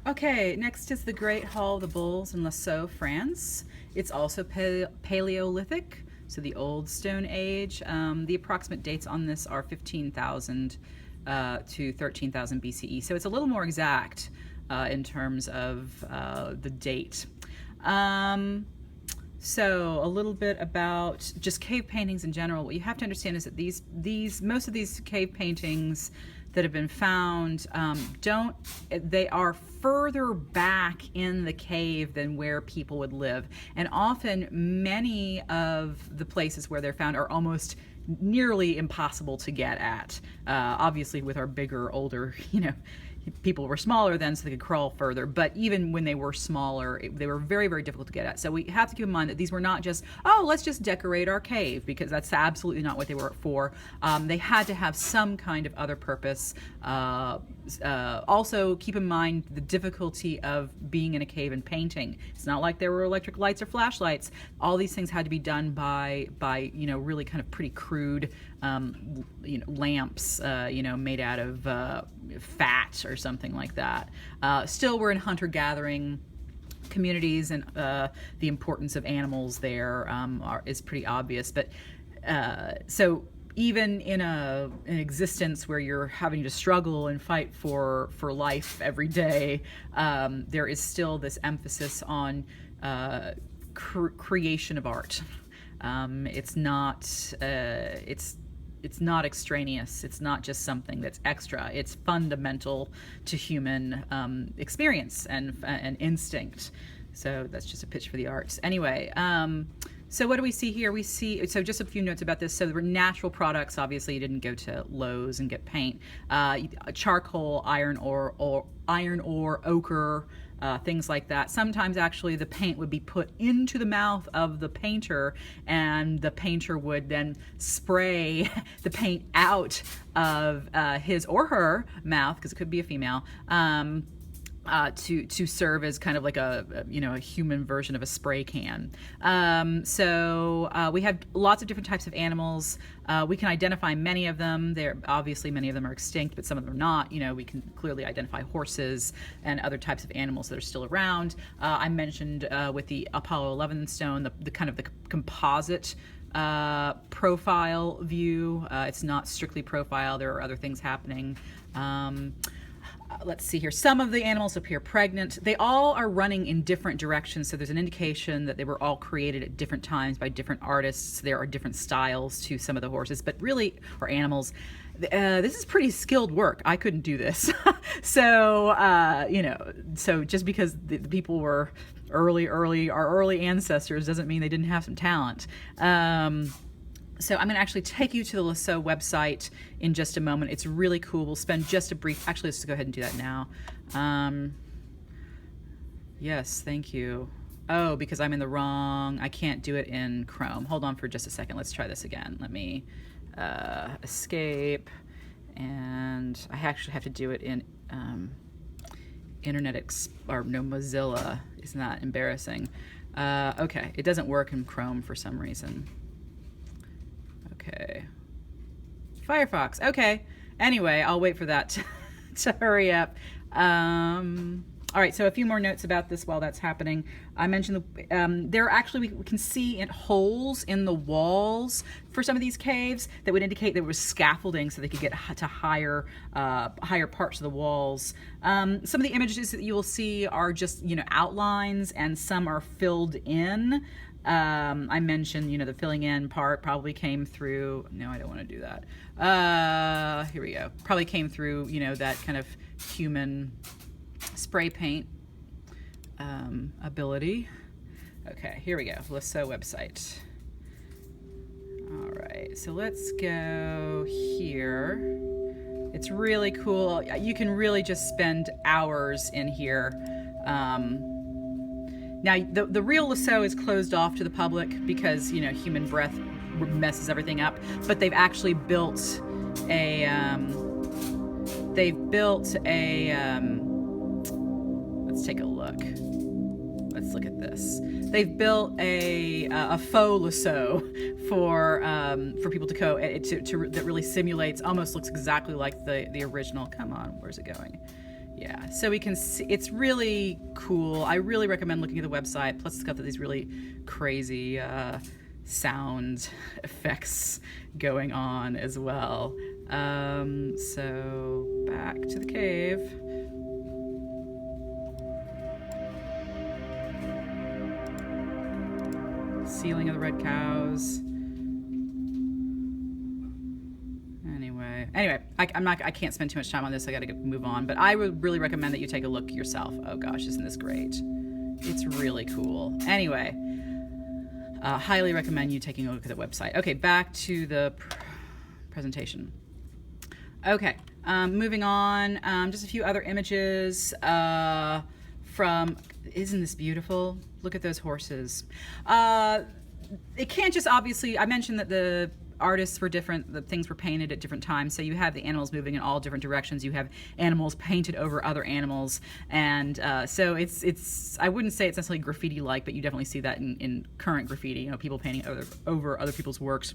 Okay, next is the Great Hall of the Bulls in Lasceaux, France. It's also Paleolithic, so the Old Stone Age. The approximate dates on this are 15,000 to 13,000 BCE, so it's a little more exact in terms of the date. So a little bit about just cave paintings in general. What you have to understand is that most of these cave paintings that have been found they are further back in the cave than where people would live, and often many of the places where they're found are almost nearly impossible to get at. Obviously, with our bigger, older, people were smaller then, so they could crawl further. But even when they were smaller, they were very, very difficult to get at. So we have to keep in mind that these were not just, oh, let's just decorate our cave, because that's absolutely not what they were for. They had to have some kind of other purpose. Also, keep in mind the difficulty of being in a cave and painting. It's not like there were electric lights or flashlights. All these things had to be done by really kind of pretty crude lamps, made out of fat or something like that. Still, we're in hunter-gathering communities, and the importance of animals there is pretty obvious. But so even in an existence where you're having to struggle and fight for life every day, there is still this emphasis on creation of art. It's not extraneous. It's not just something that's extra. It's fundamental to human experience and instinct. So that's just a pitch for the arts. Anyway, so what do we see here? So just a few notes about this. So there were natural products. Obviously, you didn't go to Lowe's and get paint. Charcoal, iron ore, ochre, things like that. Sometimes actually the paint would be put into the mouth of the painter, and the painter would then spray the paint out of his or her mouth, because it could be a female, to serve as kind of like a human version of a spray can. So we have lots of different types of animals. We can identify many of them. Obviously many of them are extinct, but some of them are not. We can clearly identify horses and other types of animals that are still around. I mentioned with the Apollo 11 stone, the kind of the composite profile view. It's not strictly profile. There are other things happening. Let's see here. Some of the animals appear pregnant. They all are running in different directions, so there's an indication that they were all created at different times by different artists. There are different styles to some of the horses, but really, or animals. This is pretty skilled work. I couldn't do this. So, so just because the people were our early ancestors doesn't mean they didn't have some talent. So I'm going to actually take you to the Lasceaux website in just a moment. It's really cool. We'll spend just a brief... Actually, let's just go ahead and do that now. Yes, thank you. Oh, because I'm in the wrong... I can't do it in Chrome. Hold on for just a second. Let's try this again. Let me escape. And I actually have to do it in Mozilla. Isn't that embarrassing? Okay, it doesn't work in Chrome for some reason. Okay. Firefox. Okay. Anyway, I'll wait for that to hurry up. All right, so a few more notes about this while that's happening. I mentioned there are actually, we can see holes in the walls for some of these caves that would indicate there was scaffolding so they could get to higher parts of the walls. Some of the images that you will see are just, outlines, and some are filled in. I mentioned, the filling in part probably came through, no, I don't want to do that. Here we go. Probably came through, that kind of human spray paint ability. Okay, here we go. Lasceaux website. All right, so let's go here. It's really cool. You can really just spend hours in here. Now, the real Lasceaux is closed off to the public because, human breath messes everything up. But they've actually built a, let's take a look. Let's look at this. They've built a faux Lasceaux for people to go that really simulates, almost looks exactly like the original. Come on, where's it going? Yeah, so we can see, it's really cool. I really recommend looking at the website. Plus it's got these really crazy sound effects going on as well. So back to the cave. Ceiling of the red cows. Anyway, I can't spend too much time on this. I gotta move on. But I would really recommend that you take a look yourself. Oh gosh, isn't this great? It's really cool. Anyway, highly recommend you taking a look at the website. Okay, back to the presentation. Okay, moving on. Just a few other images from. Isn't this beautiful? Look at those horses. It can't just obviously. I mentioned that the artists were different, the things were painted at different times, so you have the animals moving in all different directions, you have animals painted over other animals, and so it's I wouldn't say it's necessarily graffiti like, but you definitely see that in current graffiti, you know, people painting over other people's works.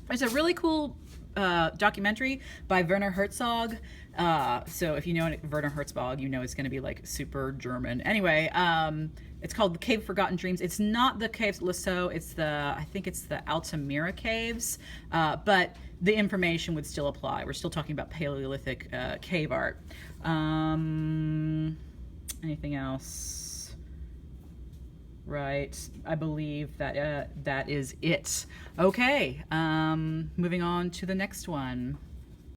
It's a really cool documentary by Werner Herzog. So if you know Werner Herzog, you know it's going to be like super German. Anyway, it's called The Cave of Forgotten Dreams. It's not the caves Lasceaux. It's I think it's the Altamira caves. But the information would still apply. We're still talking about Paleolithic cave art. Anything else? Right. I believe that that is it. Okay. Moving on to the next one.